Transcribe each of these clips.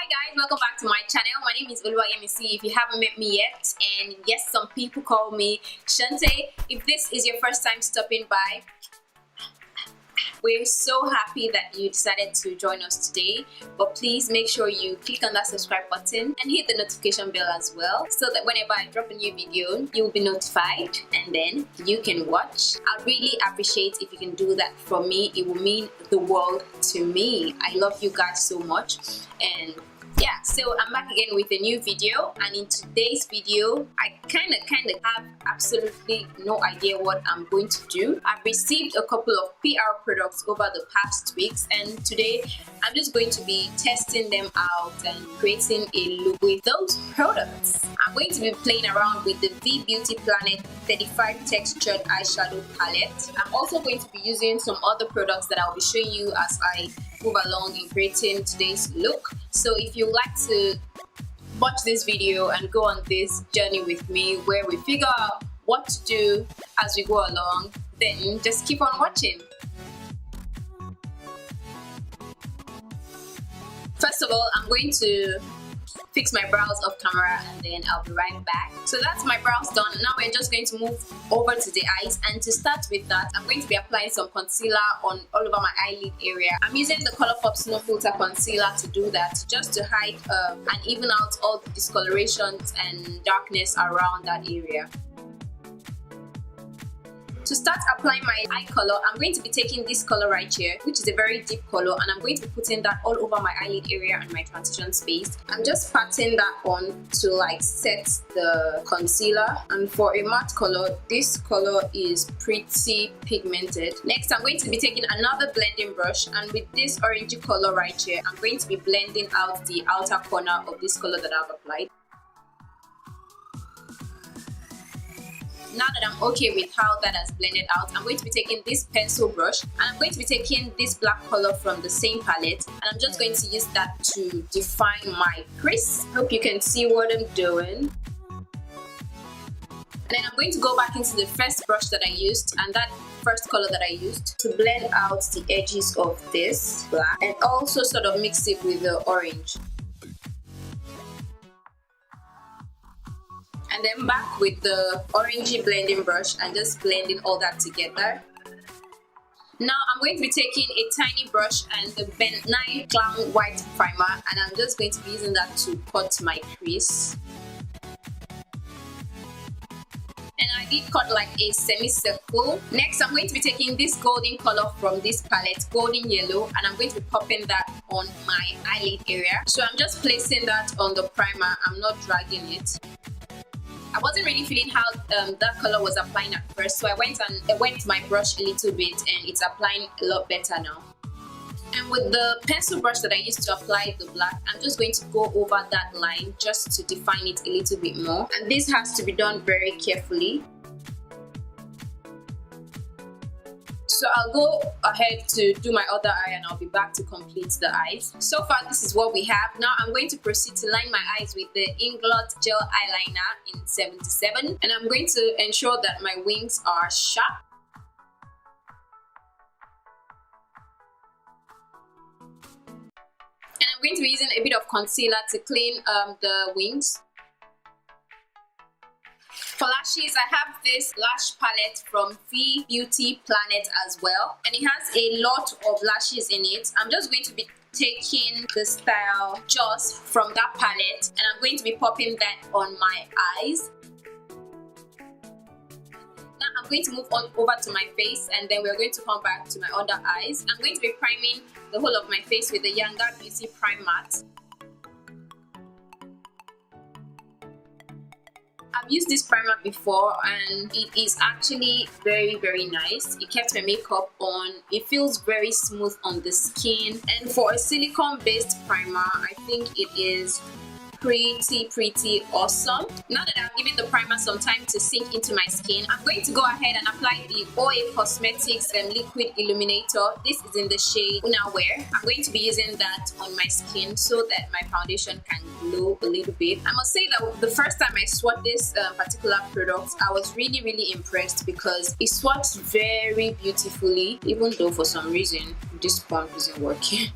Hi guys, welcome back to my channel. My name is Inglot AMC if you haven't met me yet, and yes, some people call me Shante. If this is your first time stopping by, we're so happy that you decided to join us today, but please make sure you click on that subscribe button and hit the notification bell as well, so that whenever I drop a new video, you will be notified and then you can watch. I'd really appreciate if you can do that for me. It will mean the world to me. I love you guys so much. And yeah, so I'm back again with a new video, and in today's video I kind of have absolutely no idea what I'm going to do. I've received a couple of PR products over the past weeks, and today I'm just going to be testing them out and creating a look with those products. I'm going to be playing around with the Beauty Planet 35 textured eyeshadow palette. I'm also going to be using some other products that I'll be showing you as I move along in creating today's look. So if you like to watch this video and go on this journey with me where we figure out what to do as we go along, then just keep on watching. First of all, I'm going to fix my brows off camera and then I'll be right back. So that's my brows done. Now we're just going to move over to the eyes, and to start with that, I'm going to be applying some concealer on all over my eyelid area. I'm using the ColourPop Snow Filter Concealer to do that, just to hide and even out all the discolorations and darkness around that area. To start applying my eye color, I'm going to be taking this color right here, which is a very deep color, and I'm going to be putting that all over my eyelid area and my transition space. I'm just patting that on to like set the concealer. And for a matte color, this color is pretty pigmented. Next, I'm going to be taking another blending brush, and with this orangey color right here, I'm going to be blending out the outer corner of this color that I've applied. Now that I'm okay with how that has blended out, I'm going to be taking this pencil brush, and I'm going to be taking this black color from the same palette, and I'm just going to use that to define my crease. Hope you can see what I'm doing. And then I'm going to go back into the first brush that I used, and that first color that I used, to blend out the edges of this black and also sort of mix it with the orange. And then back with the orangey blending brush and just blending all that together. Now I'm going to be taking a tiny brush and the BenNye Glam White Primer, and I'm just going to be using that to cut my crease. And I did cut like a semicircle. Next, I'm going to be taking this golden color from this palette, golden yellow, and I'm going to be popping that on my eyelid area. So I'm just placing that on the primer. I'm not dragging it. I wasn't really feeling how that color was applying at first, so I went my brush a little bit, and it's applying a lot better now. And with the pencil brush that I used to apply the black, I'm just going to go over that line just to define it a little bit more. And this has to be done very carefully. So I'll go ahead to do my other eye, and I'll be back to complete the eyes. So far, this is what we have. Now I'm going to proceed to line my eyes with the Inglot Gel Eyeliner in 77. And I'm going to ensure that my wings are sharp. And I'm going to be using a bit of concealer to clean the wings. For lashes, I have this lash palette from Beauty Planet as well, and it has a lot of lashes in it. I'm just going to be taking the style just from that palette, and I'm going to be popping that on my eyes. Now I'm going to move on over to my face, and then we're going to come back to my under eyes. I'm going to be priming the whole of my face with the YangaBeauty prymeMatte. I've used this primer before, and it is actually very nice. It kept my makeup on. It feels very smooth on the skin, and for a silicone based primer, I think it is pretty awesome. Now that I've given the primer some time to sink into my skin, I'm going to go ahead and apply the OA Cosmetics Liquid Illuminator. This is in the shade Unaware. I'm going to be using that on my skin so that my foundation can glow a little bit. I must say that the first time I swatched this particular product, I was really impressed because it swatched very beautifully, even though for some reason this pump isn't working.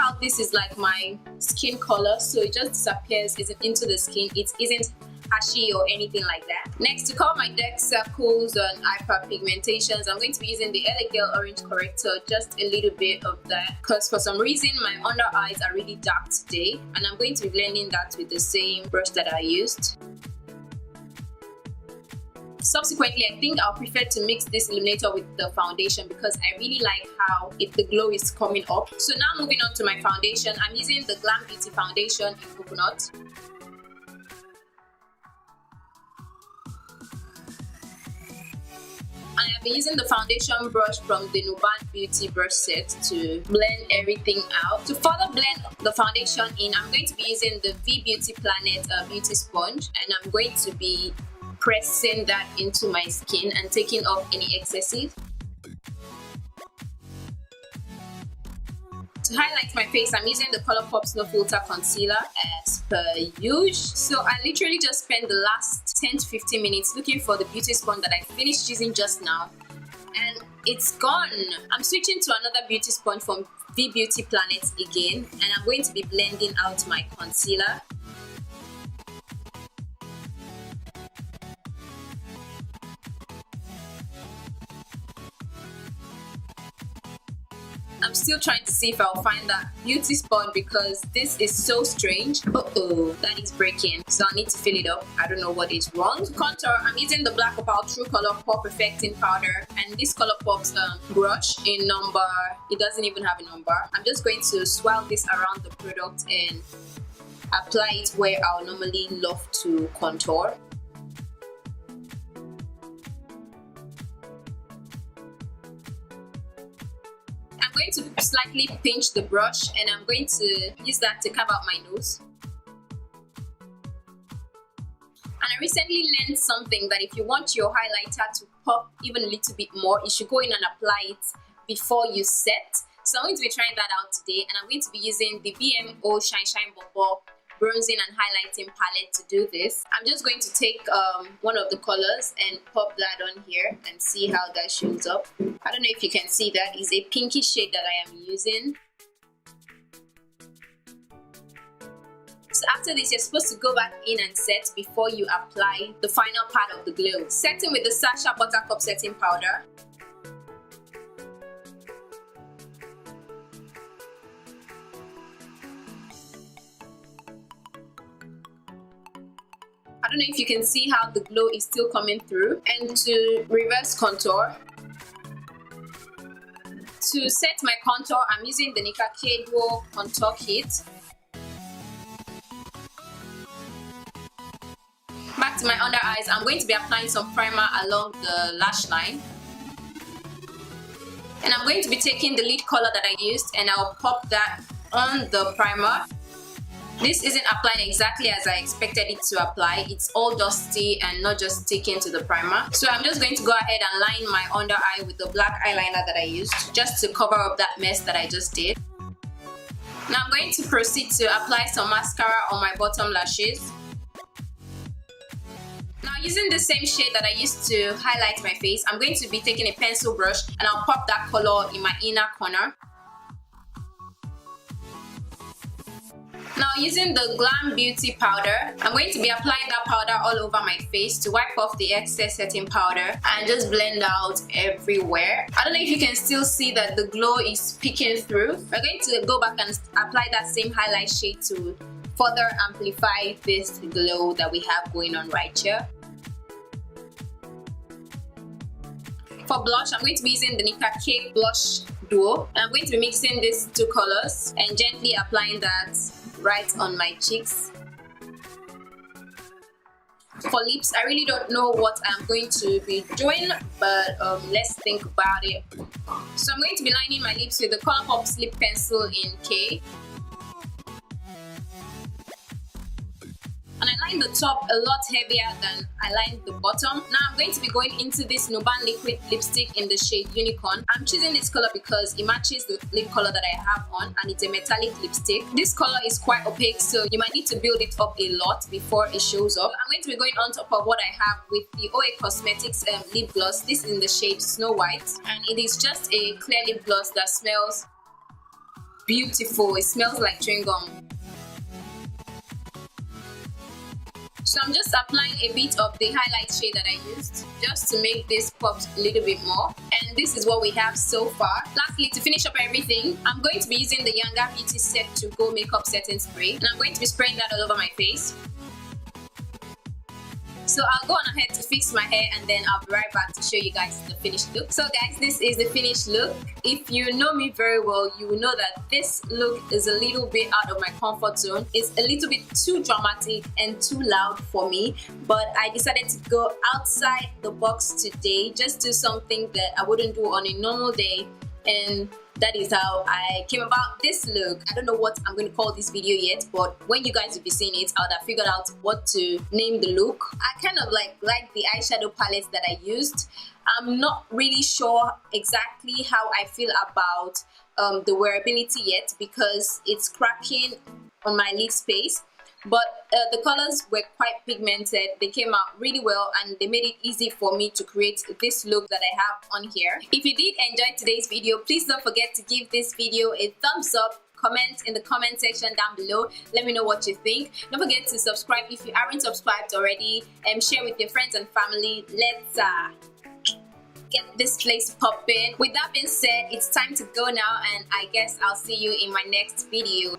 how this is like my skin color, so it just disappears into the skin. It isn't ashy or anything like that. Next, to cover my dark circles and hyperpigmentations, I'm going to be using the LA Girl Orange Corrector, just a little bit of that, because for some reason my under eyes are really dark today, and I'm going to be blending that with the same brush that I used. Subsequently, I think I'll prefer to mix this illuminator with the foundation because I really like how the glow is coming up. So now moving on to my foundation, I'm using the GlamBeauty foundation in Coconut. And I've been using the foundation brush from the NubanBeauty brush set to blend everything out. To further blend the foundation in, I'm going to be using the Beauty Planet beauty sponge, and I'm going to be pressing that into my skin and taking off any excesses. To highlight my face, I'm using the ColourPop Snow Filter Concealer as per usual. So I literally just spent the last 10 to 15 minutes looking for the beauty sponge that I finished using just now, and it's gone. I'm switching to another beauty sponge from Beauty Planet again, and I'm going to be blending out my concealer. I'm still trying to see if I'll find that beauty sponge because this is so strange. Uh-oh, that is breaking. So I need to fill it up. I don't know what is wrong. To contour, I'm using the Blackopal True ColourPop Perfecting Powder and this ColourPop's brush in number, it doesn't even have a number. I'm just going to swirl this around the product and apply it where I'll normally love to contour. I'm going to slightly pinch the brush and I'm going to use that to carve out my nose. And I recently learned something that if you want your highlighter to pop even a little bit more, you should go in and apply it before you set. So I'm going to be trying that out today, and I'm going to be using the BenNye Shineshine borbor bronzing and highlighting palette to do this. I'm just going to take one of the colors and pop that on here and see how that shows up. I don't know if you can see that. It's a pinky shade that I am using. So after this, you're supposed to go back in and set before you apply the final part of the glow. Setting with the Sacha Buttercup setting powder. I don't know if you can see how the glow is still coming through. And to reverse contour, to set my contour, I'm using the Nicka-K Duo Contour Kit. Back to my under eyes, I'm going to be applying some primer along the lash line. And I'm going to be taking the lid color that I used and I'll pop that on the primer. This isn't applying exactly as I expected it to apply. It's all dusty and not just sticking to the primer. So I'm just going to go ahead and line my under eye with the black eyeliner that I used, just to cover up that mess that I just did. Now I'm going to proceed to apply some mascara on my bottom lashes. Now using the same shade that I used to highlight my face, I'm going to be taking a pencil brush and I'll pop that color in my inner corner. Now using the GlamBeauty powder, I'm going to be applying that powder all over my face to wipe off the excess setting powder and just blend out everywhere. I don't know if you can still see that the glow is peeking through. We're going to go back and apply that same highlight shade to further amplify this glow that we have going on right here. For blush, I'm going to be using the Nicka-K Blush Duo. I'm going to be mixing these two colors and gently applying that right on my cheeks. For lips, I really don't know what I'm going to be doing, but let's think about it. So I'm going to be lining my lips with the ColourPop Lip Pencil in K. And I lined the top a lot heavier than I lined the bottom. Now I'm going to be going into this Nuban liquid lipstick in the shade Unicorn. I'm choosing this color because it matches the lip color that I have on and it's a metallic lipstick. This color is quite opaque, so you might need to build it up a lot before it shows up. I'm going to be going on top of what I have with the OA Cosmetics lip gloss. This is in the shade SnowWhite, and it is just a clear lip gloss that smells beautiful. It smells like chewing gum. So I'm just applying a bit of the highlight shade that I used just to make this pop a little bit more. And this is what we have so far. Lastly, to finish up everything, I'm going to be using the YangaBeauty Set to Go Makeup Setting Spray. And I'm going to be spraying that all over my face. So I'll go on ahead to fix my hair and then I'll be right back to show you guys the finished look. So guys, this is the finished look. If you know me very well, you will know that this look is a little bit out of my comfort zone. It's a little bit too dramatic and too loud for me, but I decided to go outside the box today, just do something that I wouldn't do on a normal day, and that is how I came about this look. I don't know what I'm going to call this video yet, but when you guys will be seeing it, I would have figured out what to name the look. I kind of like the eyeshadow palette that I used. I'm not really sure exactly how I feel about the wearability yet because it's cracking on my lid space. But the colors were quite pigmented. They came out really well and they made it easy for me to create this look that I have on here. If you did enjoy today's video, please don't forget to give this video a thumbs up. Comment in the comment section down below. Let me know what you think. Don't forget to subscribe if you aren't subscribed already, and share with your friends and family. Let's get this place popping. With that being said, it's time to go now, and I guess I'll see you in my next video.